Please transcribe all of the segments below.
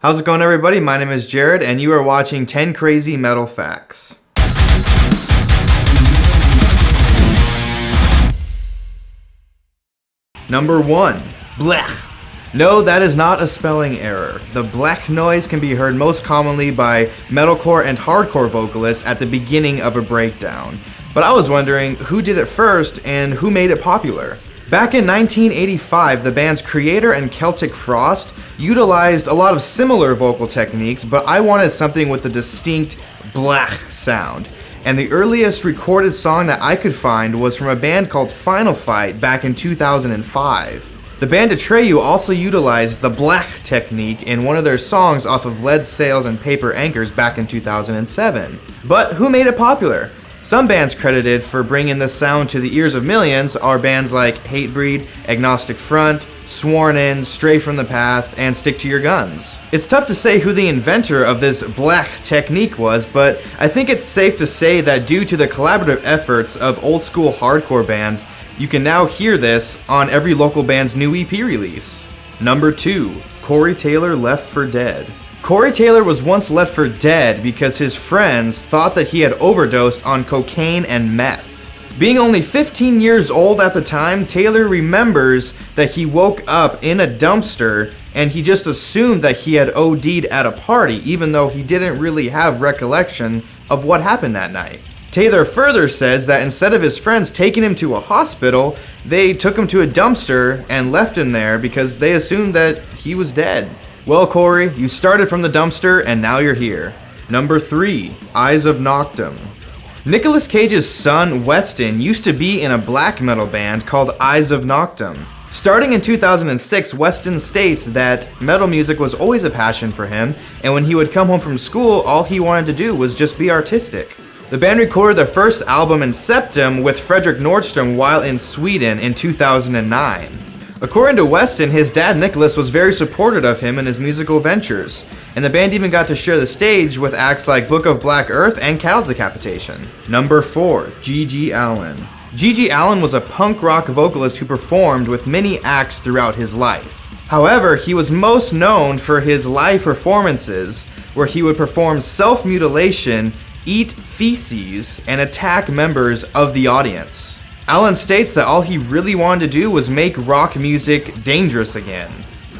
How's it going, everybody? My name is Jared, and you are watching 10 Crazy Metal Facts. Number 1. Blech. No, that is not a spelling error. The blech noise can be heard most commonly by metalcore and hardcore vocalists at the beginning of a breakdown. But I was wondering who did it first and who made it popular. Back in 1985, the band's creator and Celtic Frost utilized a lot of similar vocal techniques, but I wanted something with a distinct blech sound. And the earliest recorded song that I could find was from a band called Final Fight back in 2005. The band Atreyu also utilized the blech technique in one of their songs off of Lead Sails and Paper Anchors back in 2007. But who made it popular? Some bands credited for bringing this sound to the ears of millions are bands like Hatebreed, Agnostic Front, Sworn In, Stray from the Path, and Stick to Your Guns. It's tough to say who the inventor of this blech technique was, but I think it's safe to say that due to the collaborative efforts of old school hardcore bands, you can now hear this on every local band's new EP release. Number 2. Corey Taylor left for dead. Corey Taylor was once left for dead because his friends thought that he had overdosed on cocaine and meth. Being only 15 years old at the time, Taylor remembers that he woke up in a dumpster and he just assumed that he had OD'd at a party, even though he didn't really have recollection of what happened that night. Taylor further says that instead of his friends taking him to a hospital, they took him to a dumpster and left him there because they assumed that he was dead. Well, Corey, you started from the dumpster and now you're here. Number 3. Eyes of NOCTUM. Nicolas Cage's son, Weston, used to be in a black metal band called Eyes of NOCTUM. Starting in 2006, Weston states that metal music was always a passion for him, and when he would come home from school, all he wanted to do was just be artistic. The band recorded their first album, NOCTUM, with Fredrik Nordstrom while in Sweden in 2009. According to Weston, his dad Nicholas was very supportive of him in his musical ventures, and the band even got to share the stage with acts like Book of Black Earth and Cattle Decapitation. Number 4. G.G. Allin. G.G. Allin was a punk rock vocalist who performed with many acts throughout his life. However, he was most known for his live performances, where he would perform self-mutilation, eat feces, and attack members of the audience. Allin states that all he really wanted to do was make rock music dangerous again.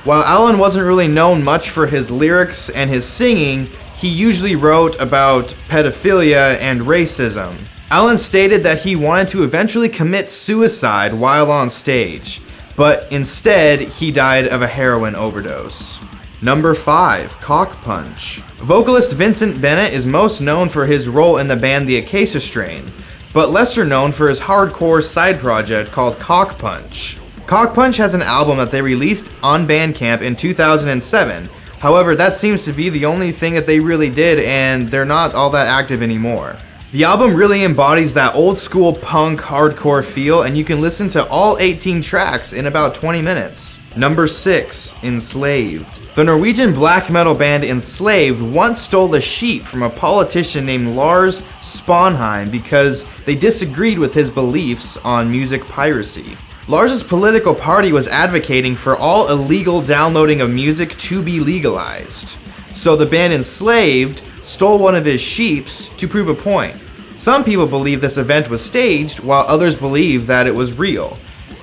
While Allin wasn't really known much for his lyrics and his singing, he usually wrote about pedophilia and racism. Allin stated that he wanted to eventually commit suicide while on stage, but instead he died of a heroin overdose. Number 5. COCKPUNCH. Vocalist Vincent Bennett is most known for his role in the band The Acacia Strain, but lesser known for his hardcore side project called COCKPUNCH. COCKPUNCH has an album that they released on Bandcamp in 2007. However, that seems to be the only thing that they really did, and they're not all that active anymore. The album really embodies that old school punk hardcore feel, and you can listen to all 18 tracks in about 20 minutes. Number 6. Enslaved. The Norwegian black metal band Enslaved once stole a sheep from a politician named Lars Sponheim because they disagreed with his beliefs on music piracy. Lars' political party was advocating for all illegal downloading of music to be legalized. So the band Enslaved stole one of his sheeps to prove a point. Some people believe this event was staged, while others believe that it was real.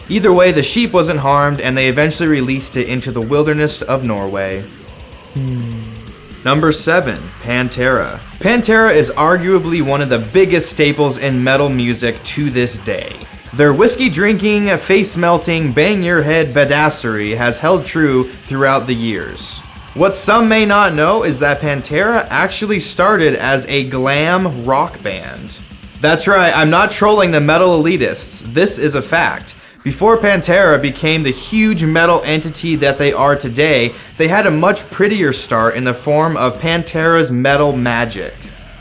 Either way, the sheep wasn't harmed, and they eventually released it into the wilderness of Norway. Number 7. Pantera. Pantera is arguably one of the biggest staples in metal music to this day. Their whiskey-drinking, face-melting, bang-your-head badassery has held true throughout the years. What some may not know is that Pantera actually started as a glam rock band. That's right, I'm not trolling the metal elitists. This is a fact. Before Pantera became the huge metal entity that they are today, they had a much prettier start in the form of Pantera's Metal Magic.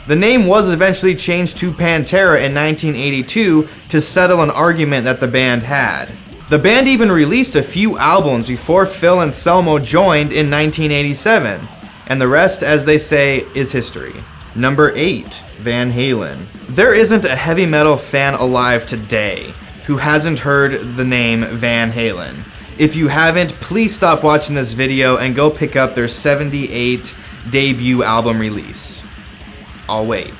The name was eventually changed to Pantera in 1982 to settle an argument that the band had. The band even released a few albums before Phil Anselmo joined in 1987, and the rest, as they say, is history. Number 8. Van Halen. There isn't a heavy metal fan alive today who hasn't heard the name Van Halen. If you haven't, please stop watching this video and go pick up their 78 debut album release. I'll wait.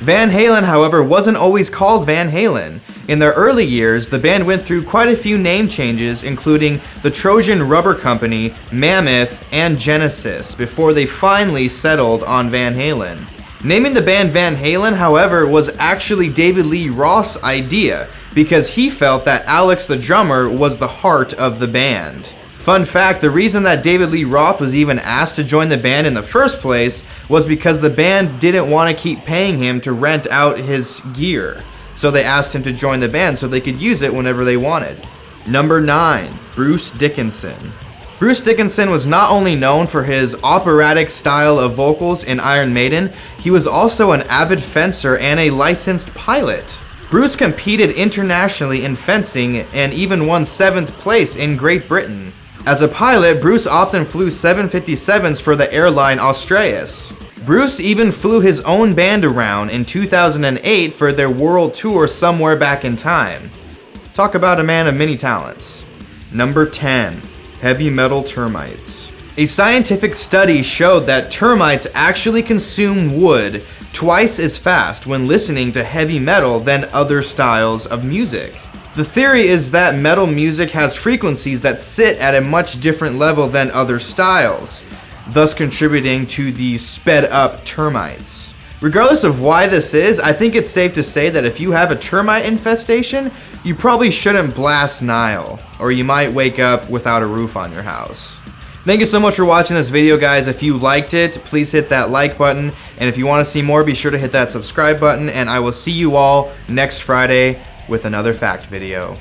Van Halen, however, wasn't always called Van Halen. In their early years, the band went through quite a few name changes, including the Trojan Rubber Company, Mammoth, and Genesis, before they finally settled on Van Halen. Naming the band Van Halen, however, was actually David Lee Roth's idea, because he felt that Alex the drummer was the heart of the band. Fun fact, the reason that David Lee Roth was even asked to join the band in the first place was because the band didn't want to keep paying him to rent out his gear. So they asked him to join the band so they could use it whenever they wanted. Number 9, Bruce Dickinson. Bruce Dickinson was not only known for his operatic style of vocals in Iron Maiden, he was also an avid fencer and a licensed pilot. Bruce competed internationally in fencing and even won 7th place in Great Britain. As a pilot, Bruce often flew 757s for the airline Australis. Bruce even flew his own band around in 2008 for their world tour Somewhere Back in Time. Talk about a man of many talents. Number 10, heavy metal termites. A scientific study showed that termites actually consume wood twice as fast when listening to heavy metal than other styles of music. The theory is that metal music has frequencies that sit at a much different level than other styles, thus contributing to the sped up termites. Regardless of why this is, I think it's safe to say that if you have a termite infestation, you probably shouldn't blast Nile, or you might wake up without a roof on your house. Thank you so much for watching this video, guys. If you liked it, please hit that like button, and if you want to see more, be sure to hit that subscribe button, and I will see you all next Friday with another fact video.